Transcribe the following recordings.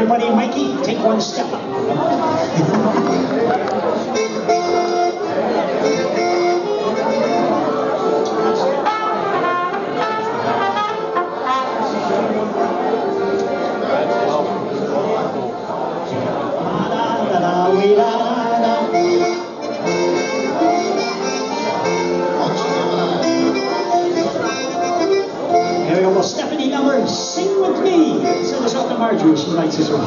everybody. Mikey, take one step up. Here we go. Well, Stephanie Miller, sing with me. Send this off to Marjorie. She likes this one.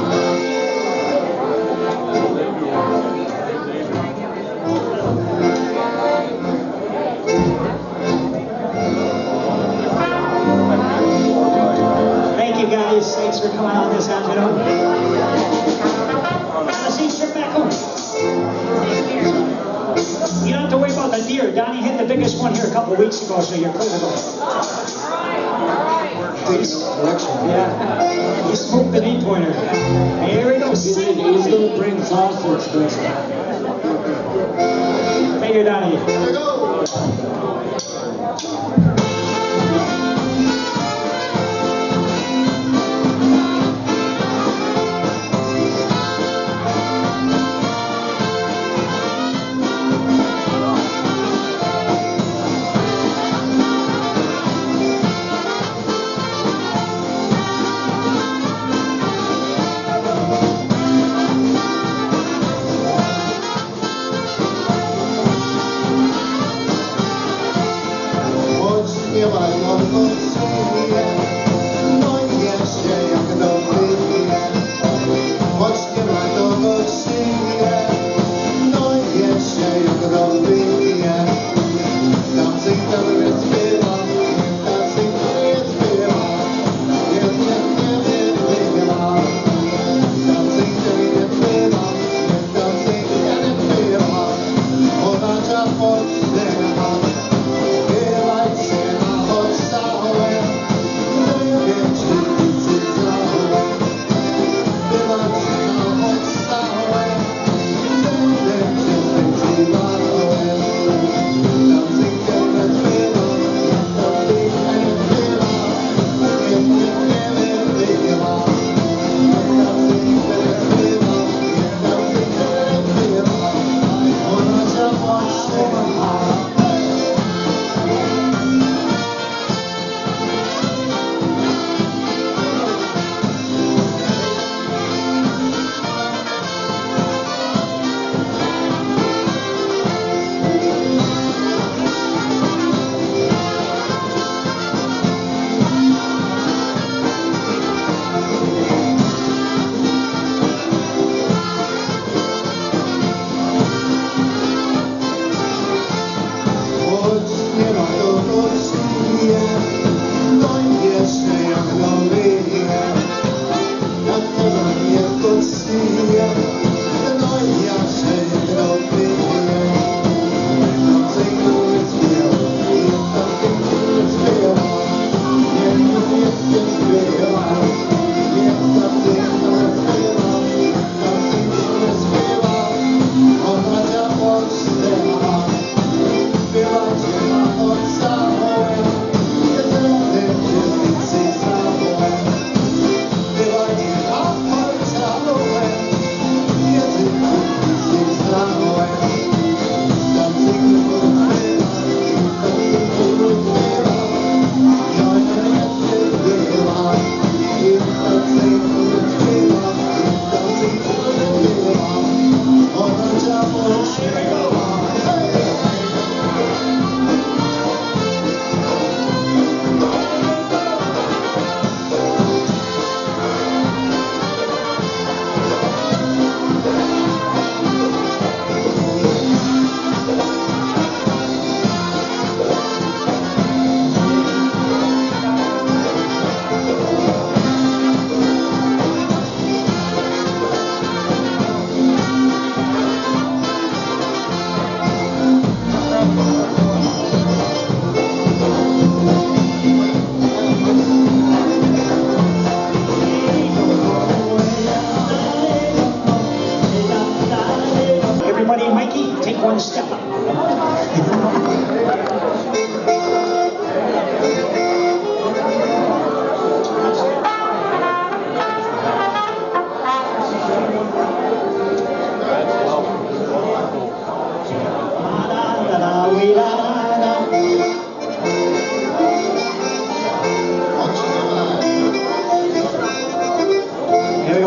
Thank you, guys. Thanks for coming on this afternoon. Let's see, strip back home. You don't have to worry about the deer. Donnie hit the biggest one here a couple of weeks ago, so you're cool to go. Yeah. He smoked the 8-pointer. Here we go. He's going to bring sausage next time. Thank you, Donnie. Here we go.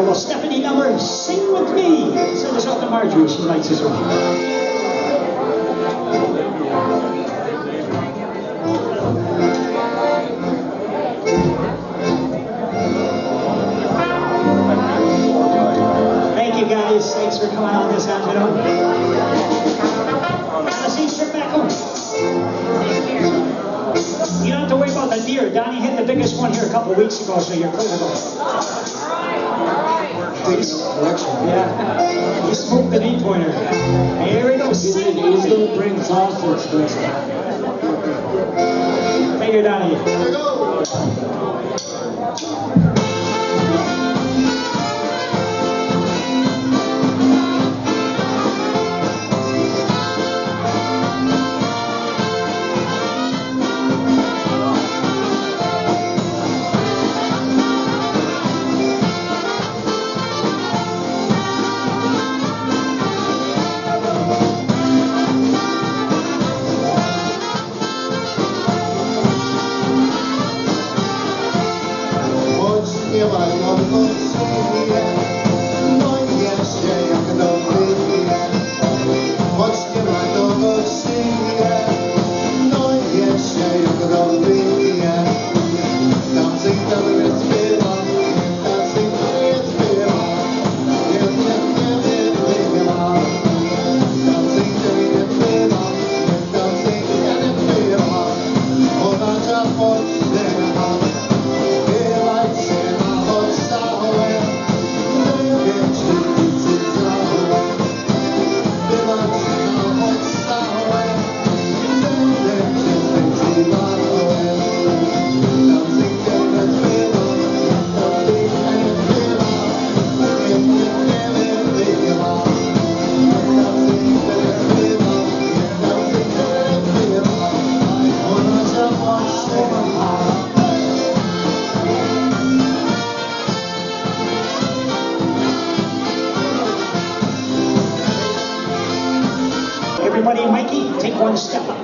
well, Stephanie Number, Sing With Me. Send this out to Marjorie, she likes this one. Thank you guys, thanks for coming on this afternoon. Have a seat, strip back home. You don't have to worry about the deer. Donnie hit the biggest one here a couple of weeks ago, so you're clear to go. Collection. Yeah, he smoked an 8-pointer. Here we go. He's going to bring sausage next time. Thank you, Donnie. Here we go. Everybody, Mikey, take one step up.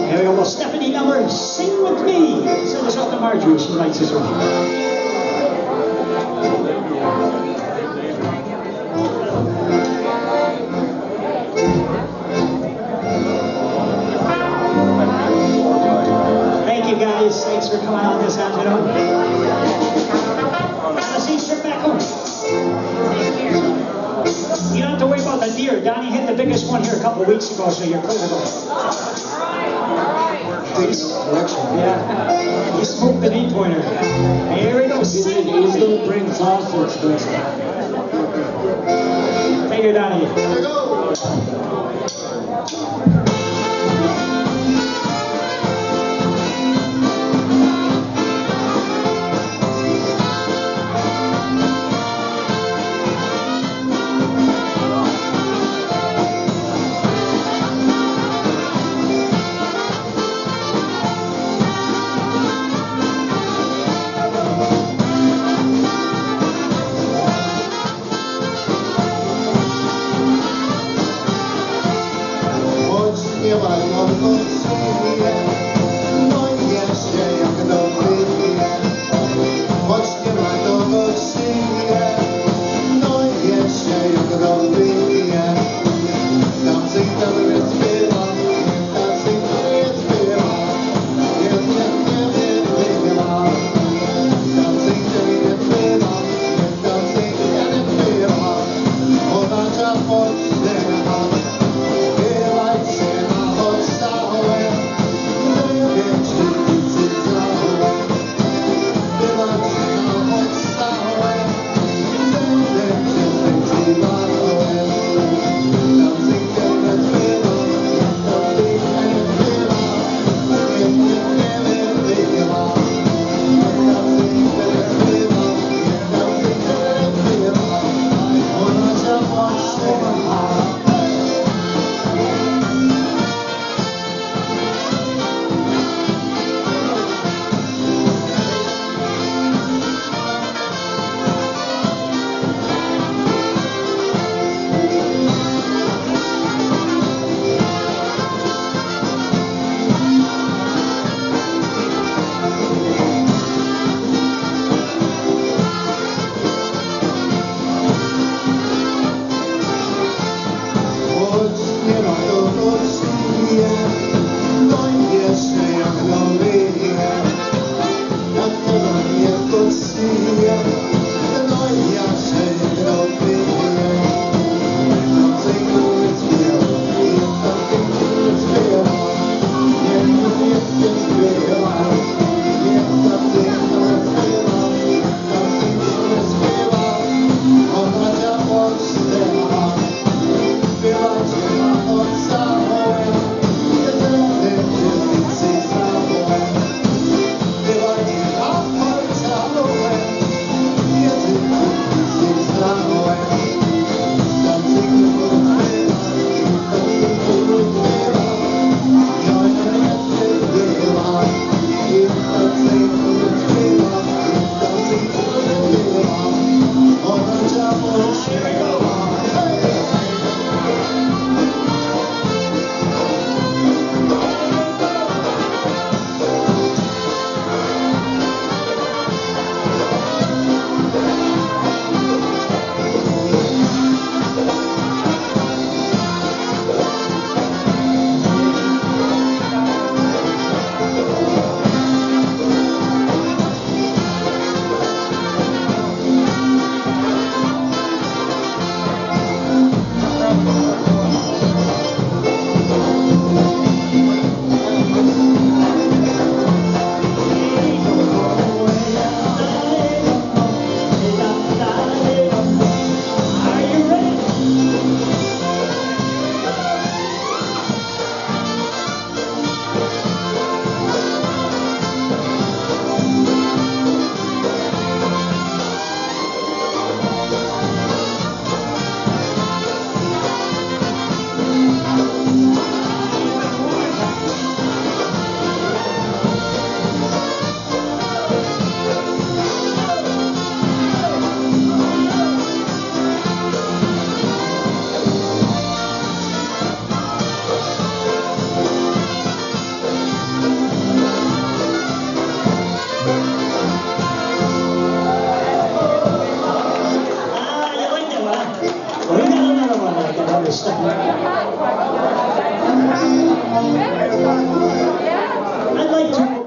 Here we go. Well, Stephanie Number, Sing With Me. Send this out to Marjorie, she likes this one. Thank you guys, thanks for coming on this afternoon. Have a seat, strip back home. You don't have to worry about the deer. Donnie hit the biggest one here a couple of weeks ago, so you're clear to go. Collection. Yeah, he smoked an 8-pointer. Here we go. He's going to bring sausage next time. Thank you, Donnie. Here we go. I'd like to